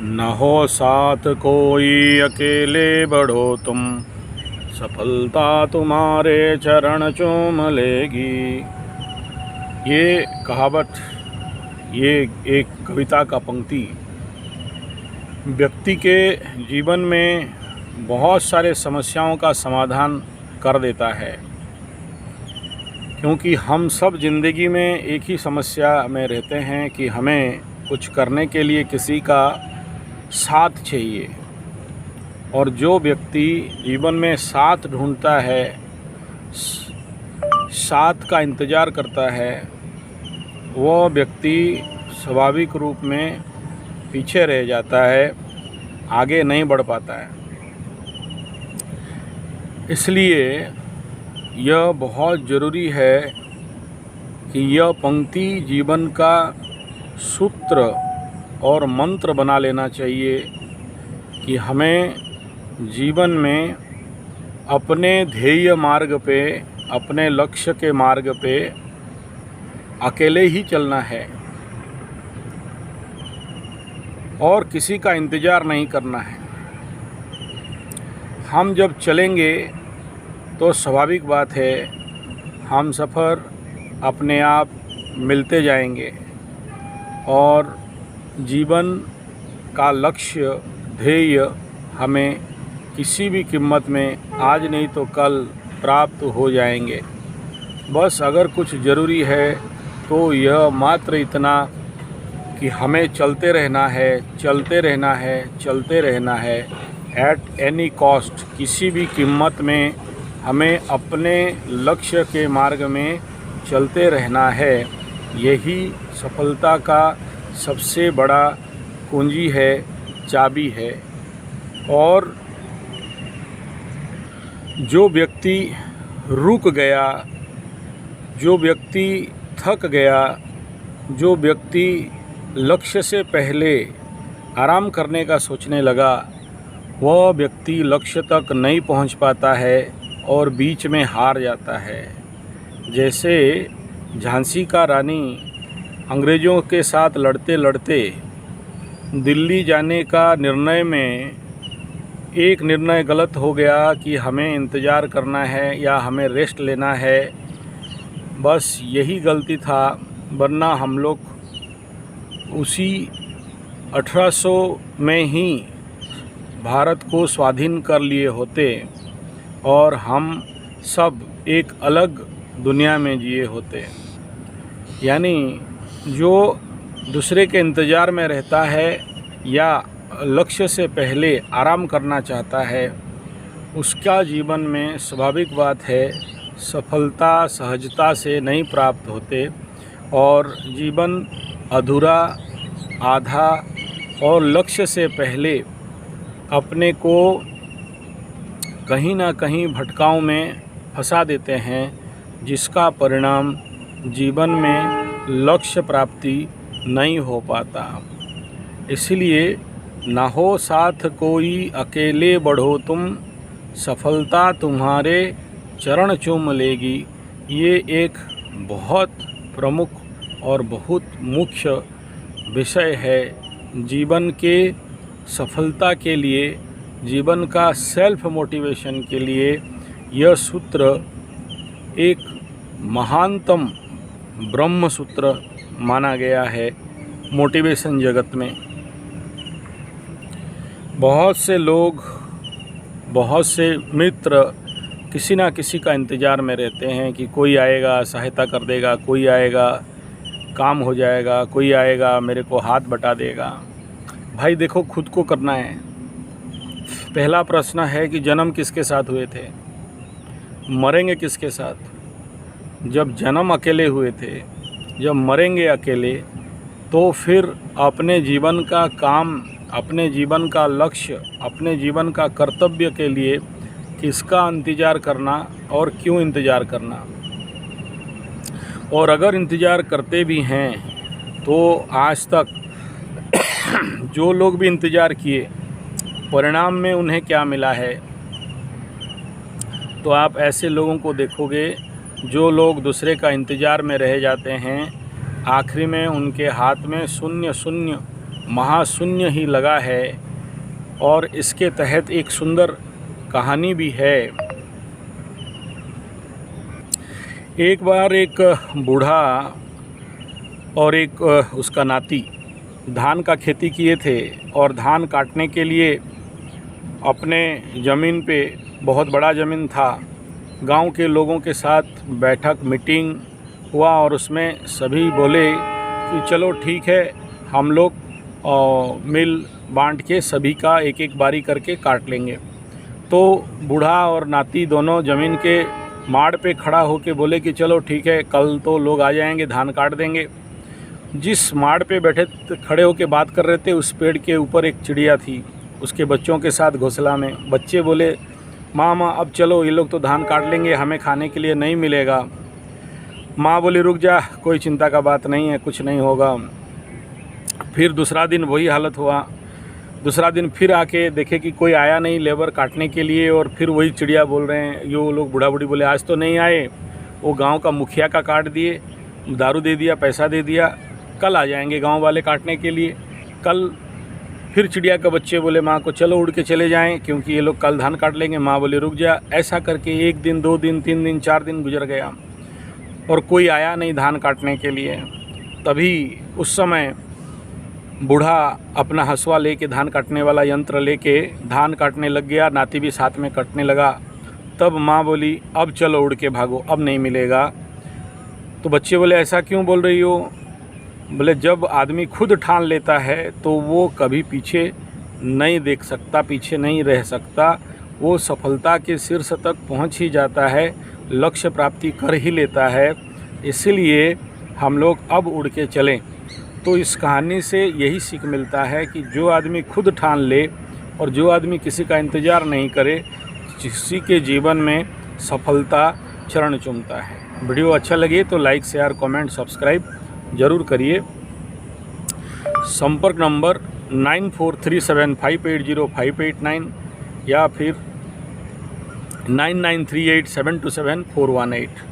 न हो साथ कोई अकेले बढ़ो तुम, सफलता तुम्हारे चरण चूम लेगी। ये कहावत, ये एक कविता का पंक्ति व्यक्ति के जीवन में बहुत सारे समस्याओं का समाधान कर देता है, क्योंकि हम सब ज़िंदगी में एक ही समस्या में रहते हैं कि हमें कुछ करने के लिए किसी का साथ चाहिए। और जो व्यक्ति जीवन में साथ ढूंढता है, साथ का इंतज़ार करता है, वह व्यक्ति स्वाभाविक रूप में पीछे रह जाता है, आगे नहीं बढ़ पाता है। इसलिए यह बहुत ज़रूरी है कि यह पंक्ति जीवन का सूत्र और मंत्र बना लेना चाहिए कि हमें जीवन में अपने ध्येय मार्ग पे, अपने लक्ष्य के मार्ग पे अकेले ही चलना है और किसी का इंतज़ार नहीं करना है। हम जब चलेंगे तो स्वाभाविक बात है, हम सफ़र अपने आप मिलते जाएंगे और जीवन का लक्ष्य, ध्येय हमें किसी भी कीमत में आज नहीं तो कल प्राप्त हो जाएंगे। बस अगर कुछ ज़रूरी है तो यह मात्र इतना कि हमें चलते रहना है, चलते रहना है, चलते रहना है। एट एनी कॉस्ट, किसी भी कीमत में हमें अपने लक्ष्य के मार्ग में चलते रहना है। यही सफलता का सबसे बड़ा कुंजी है, चाबी है। और जो व्यक्ति रुक गया, जो व्यक्ति थक गया, जो व्यक्ति लक्ष्य से पहले आराम करने का सोचने लगा, वह व्यक्ति लक्ष्य तक नहीं पहुंच पाता है और बीच में हार जाता है। जैसे झांसी का रानी अंग्रेज़ों के साथ लड़ते लड़ते दिल्ली जाने का निर्णय में एक निर्णय गलत हो गया कि हमें इंतज़ार करना है या हमें रेस्ट लेना है। बस यही गलती था, वरना हम लोग उसी 1800 में ही भारत को स्वाधीन कर लिए होते और हम सब एक अलग दुनिया में जिए होते। यानी जो दूसरे के इंतज़ार में रहता है या लक्ष्य से पहले आराम करना चाहता है, उसका जीवन में स्वाभाविक बात है सफलता सहजता से नहीं प्राप्त होते और जीवन अधूरा, आधा और लक्ष्य से पहले अपने को कहीं ना कहीं भटकाव में फंसा देते हैं, जिसका परिणाम जीवन में लक्ष्य प्राप्ति नहीं हो पाता। इसलिए ना हो साथ कोई अकेले बढ़ो तुम, सफलता तुम्हारे चरण चूम लेगी। ये एक बहुत प्रमुख और बहुत मुख्य विषय है जीवन के सफलता के लिए, जीवन का सेल्फ मोटिवेशन के लिए। यह सूत्र एक महानतम ब्रह्म सूत्र माना गया है मोटिवेशन जगत में। बहुत से लोग, बहुत से मित्र किसी ना किसी का इंतज़ार में रहते हैं कि कोई आएगा सहायता कर देगा, कोई आएगा काम हो जाएगा, कोई आएगा मेरे को हाथ बटा देगा। भाई देखो, खुद को करना है। पहला प्रश्न है कि जन्म किसके साथ हुए थे, मरेंगे किसके साथ। जब जन्म अकेले हुए थे, जब मरेंगे अकेले, तो फिर अपने जीवन का काम, अपने जीवन का लक्ष्य, अपने जीवन का कर्तव्य के लिए किसका इंतज़ार करना और क्यों इंतज़ार करना। और अगर इंतज़ार करते भी हैं तो आज तक जो लोग भी इंतज़ार किए, परिणाम में उन्हें क्या मिला है। तो आप ऐसे लोगों को देखोगे जो लोग दूसरे का इंतज़ार में रह जाते हैं, आखिरी में उनके हाथ में शून्य शून्य महाशून्य ही लगा है। और इसके तहत एक सुंदर कहानी भी है। एक बार एक बूढ़ा और एक उसका नाती धान का खेती किए थे और धान काटने के लिए अपने ज़मीन पे, बहुत बड़ा ज़मीन था, गांव के लोगों के साथ बैठक मीटिंग हुआ और उसमें सभी बोले कि चलो ठीक है, हम लोग मिल बांट के सभी का एक एक बारी करके काट लेंगे। तो बूढ़ा और नाती दोनों ज़मीन के माड़ पे खड़ा होके बोले कि चलो ठीक है, कल तो लोग आ जाएंगे, धान काट देंगे। जिस माड़ पे बैठे खड़े होके बात कर रहे थे, उस पेड़ के ऊपर एक चिड़िया थी उसके बच्चों के साथ घोंसला में। बच्चे बोले, माँ अब चलो, ये लोग तो धान काट लेंगे, हमें खाने के लिए नहीं मिलेगा। माँ बोली, रुक जा, कोई चिंता का बात नहीं है, कुछ नहीं होगा। फिर दूसरा दिन वही हालत हुआ। दूसरा दिन फिर आके देखे कि कोई आया नहीं लेबर काटने के लिए, और फिर वही चिड़िया बोल रहे हैं। ये लोग बूढ़ा बूढ़ी बोले, आज तो नहीं आए, वो गांव का मुखिया का काट दिए, दारू दे दिया, पैसा दे दिया, कल आ जाएंगे गांव वाले काटने के लिए। कल फिर चिड़िया के बच्चे बोले माँ को, चलो उड़ के चले जाएं क्योंकि ये लोग कल धान काट लेंगे। माँ बोले, रुक जा। ऐसा करके 1 दिन 2 दिन 3 दिन 4 दिन गुजर गया और कोई आया नहीं धान काटने के लिए। तभी उस समय बूढ़ा अपना हंसुआ लेके, धान काटने वाला यंत्र लेके धान काटने लग गया, नाती भी साथ में कटने लगा। तब माँ बोली, अब चलो उड़ के भागो, अब नहीं मिलेगा। तो बच्चे बोले, ऐसा क्यों बोल रही हो? बोले, जब आदमी खुद ठान लेता है तो वो कभी पीछे नहीं देख सकता, पीछे नहीं रह सकता, वो सफलता के शीर्ष तक पहुंच ही जाता है, लक्ष्य प्राप्ति कर ही लेता है। इसलिए हम लोग अब उड़ के चलें। तो इस कहानी से यही सीख मिलता है कि जो आदमी खुद ठान ले और जो आदमी किसी का इंतज़ार नहीं करे, किसी के जीवन में सफलता चरण चूमता है। वीडियो अच्छा लगे तो लाइक शेयर कमेंट सब्सक्राइब ज़रूर करिए। संपर्क नंबर 9437580589 या फिर 9938727418।